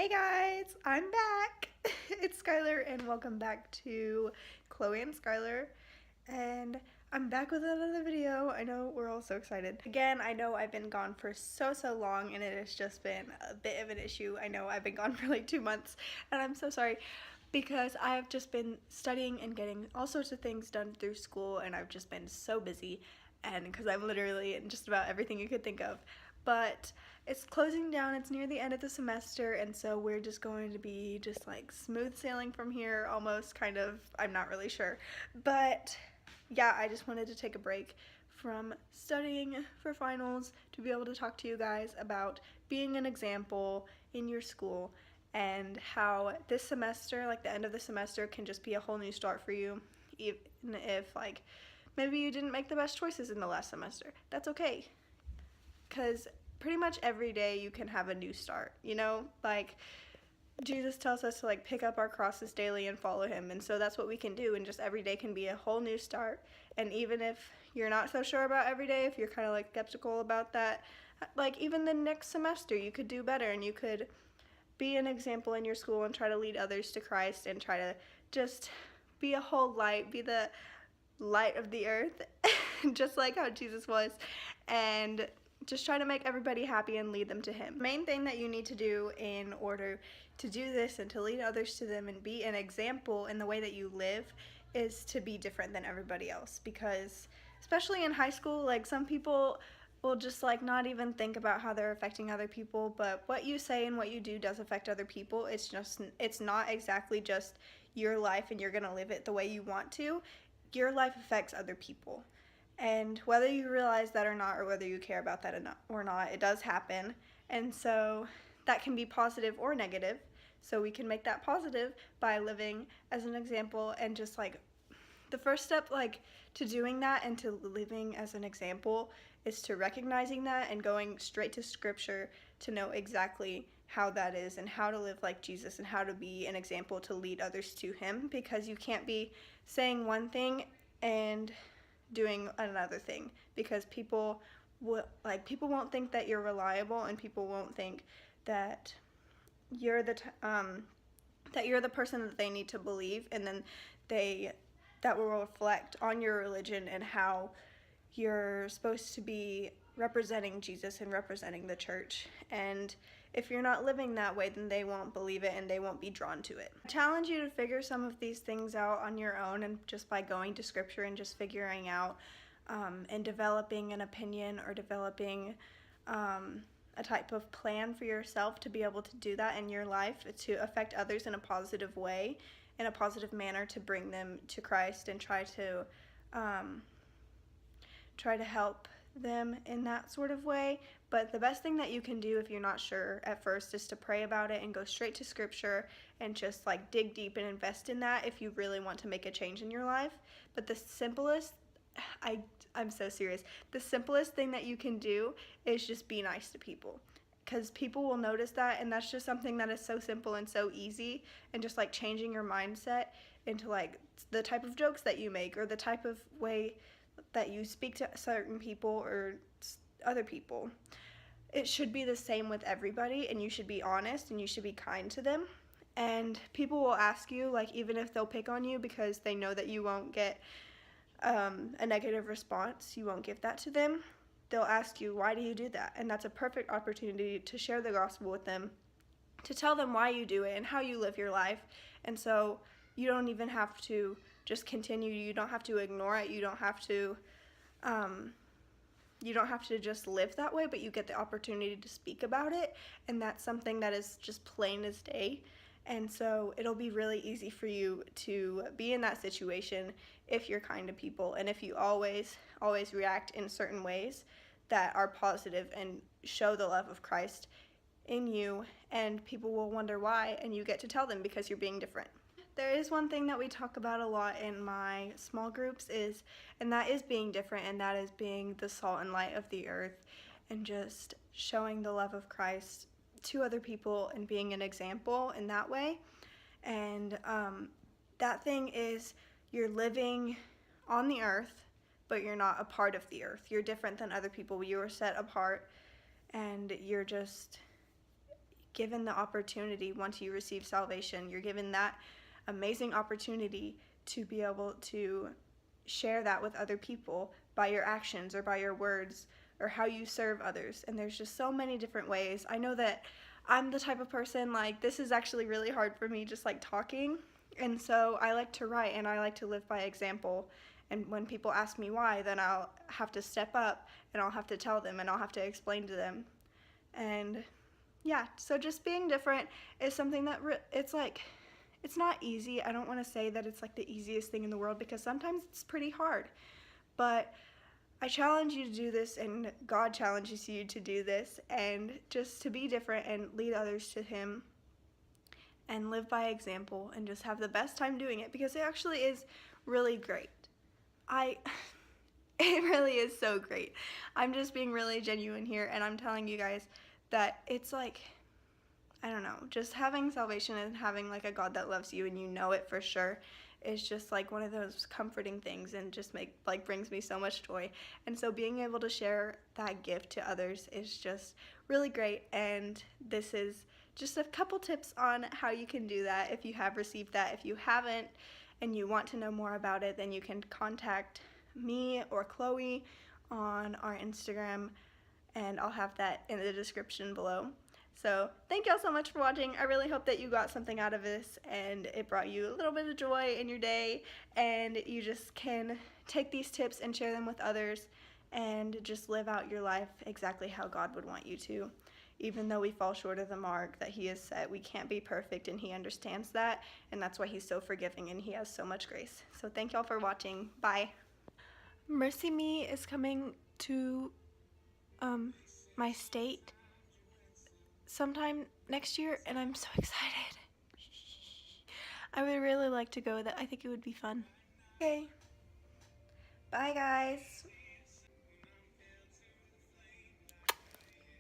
Hey guys, I'm back. It's Skylar and welcome back to Chloe and Skylar, and I'm back with another video. I know we're all so excited. Again, I know I've been gone for so long and it has just been a bit of an issue. I know I've been gone for like 2 months and I'm so sorry because I've just been studying and getting all sorts of things done through school, and I've just been so busy, and because I'm literally in just about everything you could think of. But it's closing down, it's near the end of the semester, and so we're just going to be just like smooth sailing from here, almost, kind of, I'm not really sure. But yeah, I just wanted to take a break from studying for finals to be able to talk to you guys about being an example in your school and how this semester, like the end of the semester, can just be a whole new start for you, even if like maybe you didn't make the best choices in the last semester. That's okay, because pretty much every day you can have a new start, you know? Like, Jesus tells us to like pick up our crosses daily and follow him, and so that's what we can do, and just every day can be a whole new start. And even if you're not so sure about every day, if you're kind of like skeptical about that, like even the next semester you could do better, and you could be an example in your school and try to lead others to Christ and try to just be a whole light, be the light of the earth, just like how Jesus was, and just try to make everybody happy and lead them to him. The main thing that you need to do in order to do this and to lead others to them and be an example in the way that you live is to be different than everybody else, because especially in high school, like some people will just like not even think about how they're affecting other people, but what you say and what you do does affect other people. It's not exactly just your life and you're gonna live it the way you want to. Your life affects other people, and whether you realize that or not, or whether you care about that or not, it does happen. And so that can be positive or negative, so we can make that positive by living as an example. And just like the first step like to doing that and to living as an example is to recognizing that and going straight to scripture to know exactly how that is and how to live like Jesus and how to be an example to lead others to him, because you can't be saying one thing and doing another thing, because people won't think that you're reliable, and people won't think that you're the person that they need to believe, and then that will reflect on your religion and how you're supposed to be representing Jesus and representing the church. And if you're not living that way, then they won't believe it and they won't be drawn to it. I challenge you to figure some of these things out on your own, and just by going to scripture and just figuring out and developing an opinion or developing a type of plan for yourself to be able to do that in your life, to affect others in a positive way, in a positive manner, to bring them to Christ and try to help them in that sort of way. But the best thing that you can do if you're not sure at first is to pray about it and go straight to scripture and just like dig deep and invest in that if you really want to make a change in your life. But the simplest, I'm so serious, the simplest thing that you can do is just be nice to people, because people will notice that, and that's just something that is so simple and so easy. And just like changing your mindset into like the type of jokes that you make or the type of way that you speak to certain people or other people, it should be the same with everybody, and you should be honest and you should be kind to them. And people will ask you, like, even if they'll pick on you because they know that you won't get a negative response, you won't give that to them, they'll ask you, why do you do that? And that's a perfect opportunity to share the gospel with them, to tell them why you do it and how you live your life. And so you don't even have to just continue, you don't have to ignore it, you don't have to just live that way, but you get the opportunity to speak about it, and that's something that is just plain as day. And so it'll be really easy for you to be in that situation if you're kind to people, and if you always react in certain ways that are positive and show the love of Christ in you, and people will wonder why, and you get to tell them because you're being different. There is one thing that we talk about a lot in my small groups, and that is being different, and that is being the salt and light of the earth, and just showing the love of Christ to other people and being an example in that way. And that thing is, you're living on the earth, but you're not a part of the earth. You're different than other people. You are set apart, and you're just given the opportunity. Once you receive salvation, you're given that amazing opportunity to be able to share that with other people by your actions or by your words or how you serve others. And there's just so many different ways. I know that I'm the type of person, like, this is actually really hard for me, just like talking. And so I like to write and I like to live by example. And when people ask me why, then I'll have to step up and I'll have to tell them and I'll have to explain to them. And yeah, so just being different is something that it's like, it's not easy. I don't want to say that it's like the easiest thing in the world, because sometimes it's pretty hard. But I challenge you to do this, and God challenges you to do this, and just to be different and lead others to Him and live by example and just have the best time doing it, because it actually is really great. It really is so great. I'm just being really genuine here, and I'm telling you guys that it's like, I don't know, just having salvation and having like a God that loves you and you know it for sure is just like one of those comforting things, and just brings me so much joy. And so being able to share that gift to others is just really great. And this is just a couple tips on how you can do that if you have received that. If you haven't and you want to know more about it, then you can contact me or Chloe on our Instagram, and I'll have that in the description below. So thank y'all so much for watching. I really hope that you got something out of this and it brought you a little bit of joy in your day, and you just can take these tips and share them with others and just live out your life exactly how God would want you to. Even though we fall short of the mark that He has set, we can't be perfect, and He understands that, and that's why He's so forgiving and He has so much grace. So thank y'all for watching. Bye. Mercy Me is coming to my state sometime next year, and I'm so excited. I would really like to go. I think it would be fun. Okay. Bye, guys.